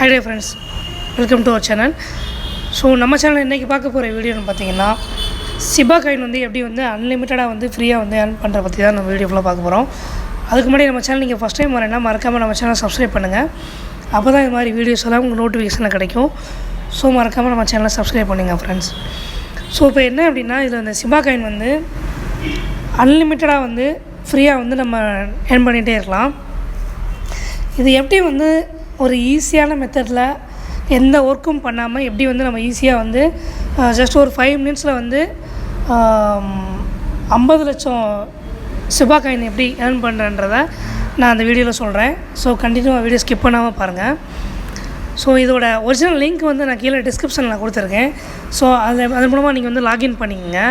Hi dear friends, welcome to our channel. So நம்ம channel இன்னைக்கு பார்க்க போகிற வீடியோன்னு பார்த்தீங்கன்னா SHIBA காயின் வந்து எப்படி வந்து அன்லிமிட்டடாக வந்து ஃப்ரீயாக வந்து earn பண்ணுற பற்றி தான் நம்ம வீடியோ ஃபுல்லாக பார்க்க போகிறோம். அதுக்கு முன்னாடி நம்ம சேனல் நீங்கள் ஃபஸ்ட் டைம் வரேன்னா மறக்காமல் நம்ம சேனலை சப்ஸ்கிரைப் பண்ணுங்கள். அப்போ தான் இது மாதிரி வீடியோஸ் எல்லாம் உங்களுக்கு நோட்டிஃபிகேஷனில் கிடைக்கும். ஸோ மறக்காமல் நம்ம சேனலை சப்ஸ்கிரைப் பண்ணுங்கள் ஃப்ரெண்ட்ஸ். ஸோ இப்போ என்ன அப்படின்னா இதில் இந்த SHIBA காயின் வந்து அன்லிமிட்டடாக வந்து ஃப்ரீயாக வந்து நம்ம earn பண்ணிகிட்டே இருக்கலாம். இது எப்படி வந்து ஒரு ஈஸியான மெத்தடில் எந்த ஒர்க்கும் பண்ணாமல் எப்படி வந்து நம்ம ஈஸியாக வந்து ஜஸ்ட் ஒரு 5 minutesல வந்து 50 லட்சம் SHIBA காயின் எப்படி earn பண்ணுறன்றதை நான் அந்த வீடியோவில் சொல்கிறேன். ஸோ கண்டினியூவாக வீடியோ ஸ்கிப் பண்ணாமல் பாருங்கள். ஸோ இதோட ஒரிஜினல் லிங்க் வந்து நான் கீழே டிஸ்கிரிப்ஷனில் கொடுத்துருக்கேன். ஸோ அது மூலமாக நீங்கள் வந்து லாகின் பண்ணிக்கோங்க.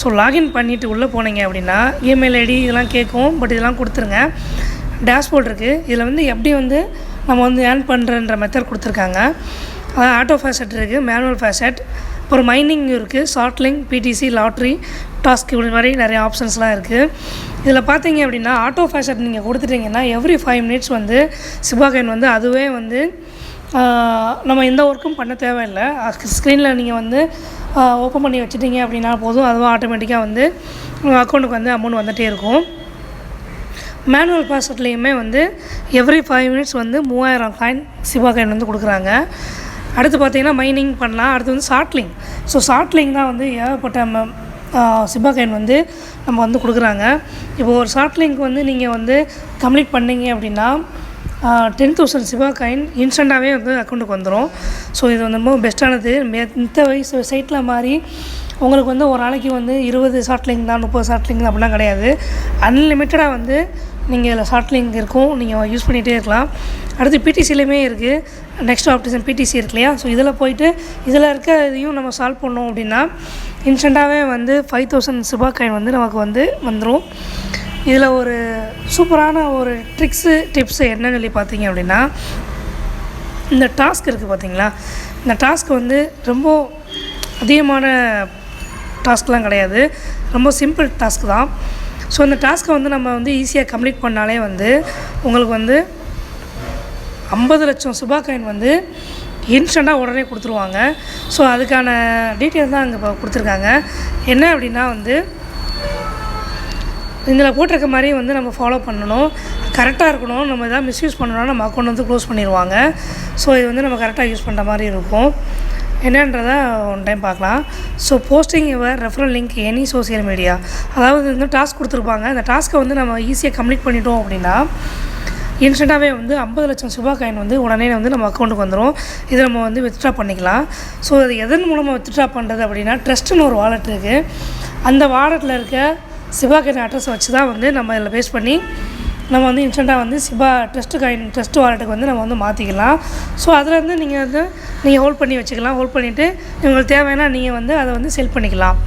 ஸோ லாகின் பண்ணிவிட்டு உள்ளே போனீங்க அப்படின்னா இமெயில் ஐடி இதெல்லாம் கேட்கும். பட் இதெல்லாம் கொடுத்துருங்க. டேஷ்போர்ட் இருக்குது. இதில் வந்து எப்படி வந்து நம்ம வந்து ஏர்ன் பண்ணுறன்ற மெத்தட் கொடுத்துருக்காங்க. அதாவது ஆட்டோ ஃபேசட் இருக்குது, மேனுவல் ஃபேசட், அப்புறம் மைனிங் இருக்குது, short link, PTC, lottery, task இப்படி மாதிரி நிறைய ஆப்ஷன்ஸ்லாம் இருக்குது. இதில் பார்த்தீங்க அப்படின்னா ஆட்டோ ஃபேசட் நீங்கள் கொடுத்துட்டிங்கன்னா எவ்ரி 5 minutes வந்து SHIBA காயின் வந்து அதுவே வந்து நம்ம எந்த ஒர்க்கும் பண்ண தேவையில்லை. ஸ்க்ரீனில் நீங்கள் வந்து ஓப்பன் பண்ணி வச்சுட்டிங்க அப்படின்னா போதும், அதுவும் ஆட்டோமேட்டிக்காக வந்து உங்கள் அக்கௌண்ட்டுக்கு வந்து அமௌண்ட் வந்துகிட்டே இருக்கும். மேனுவல் ஃபேசட்லேயுமே வந்து எவ்ரி 5 minutes வந்து 3000 காயின் SHIBA காயின் வந்து கொடுக்குறாங்க. அடுத்து பார்த்திங்கன்னா மைனிங் பண்ணலாம். அடுத்து வந்து short link. So short link தான் வந்து ஏகப்பட்ட SHIBA காயின் வந்து நம்ம வந்து கொடுக்குறாங்க. இப்போ ஒரு ஷார்ட் லிங்க் வந்து நீங்கள் வந்து கம்ப்ளீட் பண்ணிங்க அப்படின்னா 10,000 SHIBA காயின் இன்ஸ்டண்ட்டாகவே வந்து அக்கௌண்ட்டுக்கு வந்துடும். ஸோ இது வந்து ரொம்ப பெஸ்ட்டானது. மித்த வயசு சைட்டில் மாதிரி உங்களுக்கு வந்து ஒரு நாளைக்கு வந்து 20 ஷார்ட் லிங்க் தான், 30 ஷார்ட் லிங்க் தான் அப்படிலாம் கிடையாது. அன்லிமிட்டடாக வந்து நீங்கள் இதில் ஷார்ட் லிங்க் இருக்கும், நீங்கள் யூஸ் பண்ணிகிட்டே இருக்கலாம். அடுத்து பிடிசிலையுமே இருக்குது. நெக்ஸ்ட் ஆப்ஷன் பிடிசி இருக்கு இல்லையா? ஸோ இதில் போய்ட்டு இதில் இருக்க இதையும் நம்ம சால்வ் பண்ணோம் அப்படின்னா இன்ஸ்டண்ட்டாகவே வந்து 5,000 SHIBA காயின் வந்து நமக்கு வந்து வந்துடும். இதில் ஒரு சூப்பரான ஒரு டிப்ஸு என்னன்னு சொல்லி பார்த்தீங்க அப்படின்னா இந்த டாஸ்க் இருக்குது பார்த்தீங்களா? இந்த டாஸ்க் வந்து ரொம்ப அதிகமான டாஸ்க்லாம் கிடையாது, ரொம்ப சிம்பிள் டாஸ்க் தான். ஸோ இந்த டாஸ்க்கை வந்து நம்ம வந்து ஈஸியாக கம்ப்ளீட் பண்ணாலே வந்து உங்களுக்கு வந்து 50 லட்சம் SHIBA காயின் வந்து இன்ஸ்டண்ட்டாக உடனே கொடுத்துருவாங்க. ஸோ அதுக்கான டீட்டெயில் தான் அங்கே இப்போ கொடுத்துருக்காங்க. என்ன அப்படின்னா வந்து இதில் போட்டிருக்க மாதிரி வந்து நம்ம ஃபாலோ பண்ணணும், கரெக்டாக இருக்கணும். நம்ம எதாவது மிஸ்யூஸ் பண்ணணும்னா நம்ம அக்கௌண்ட் வந்து க்ளோஸ் பண்ணிடுவாங்க. ஸோ இது வந்து நம்ம கரெக்டாக யூஸ் பண்ணுற மாதிரி இருக்கும். என்னன்றதை ஒன் டைம் பார்க்கலாம். So posting your referral link any social media, அதாவது வந்து டாஸ்க் கொடுத்துருப்பாங்க. அந்த டாஸ்க்கை வந்து நம்ம ஈஸியாக கம்ப்ளீட் பண்ணிட்டோம் அப்படின்னா இன்ஸ்டண்ட்டாகவே வந்து 50 லட்சம் SHIBA காயின் வந்து உடனே வந்து நம்ம அக்கௌண்ட்டுக்கு வந்துடும். இதை நம்ம வந்து வித்ட்ரா பண்ணிக்கலாம். ஸோ அது எதன் மூலமாக வித்ட்ரா பண்ணுறது அப்படின்னா ட்ரஸ்ட்டுன்னு ஒரு வாலெட் இருக்குது. அந்த வாலெட்டில் இருக்க SHIBA காயின் அட்ரஸை வச்சு தான் வந்து நம்ம இதில் பேஸ் பண்ணி நம்ம வந்து இன்ஸ்டண்ட்டாக வந்து SHIBA ட்ரஸ்ட் வாலெட்டுக்கு வந்து நம்ம வந்து மாற்றிக்கலாம். ஸோ அதில் வந்து நீங்கள் ஹோல்ட் பண்ணி வச்சுக்கலாம். ஹோல்ட் பண்ணிவிட்டு உங்களுக்கு தேவைன்னா நீங்கள் வந்து அதை வந்து செல் பண்ணிக்கலாம்.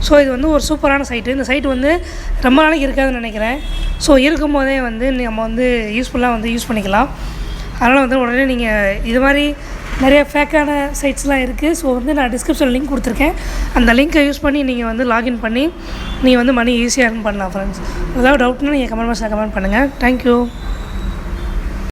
ஸோ இது வந்து ஒரு சூப்பரான சைட்டு. இந்த சைட்டு வந்து ரொம்ப நாளைக்கு இருக்காதுன்னு நினைக்கிறேன். ஸோ இருக்கும்போதே வந்து நம்ம வந்து யூஸ்ஃபுல்லாக வந்து யூஸ் பண்ணிக்கலாம். அதனால் வந்து உடனே நீங்கள் இது மாதிரி நிறைய ஃபேக்கான சைட்ஸ்லாம் இருக்குது. ஸோ வந்து நான் டிஸ்கிரிப்ஷனில் லிங்க் கொடுத்துருக்கேன். அந்த லிங்க்கை யூஸ் பண்ணி நீங்கள் வந்து லாகின் பண்ணி நீங்கள் வந்து மணி ஈஸியாக earn பண்ணலாம் ஃப்ரெண்ட்ஸ். ஏதாவது டவுட்னா நீங்கள் கமெண்ட் பாக்ஸில் கமெண்ட் பண்ணுங்கள். தேங்க்யூ.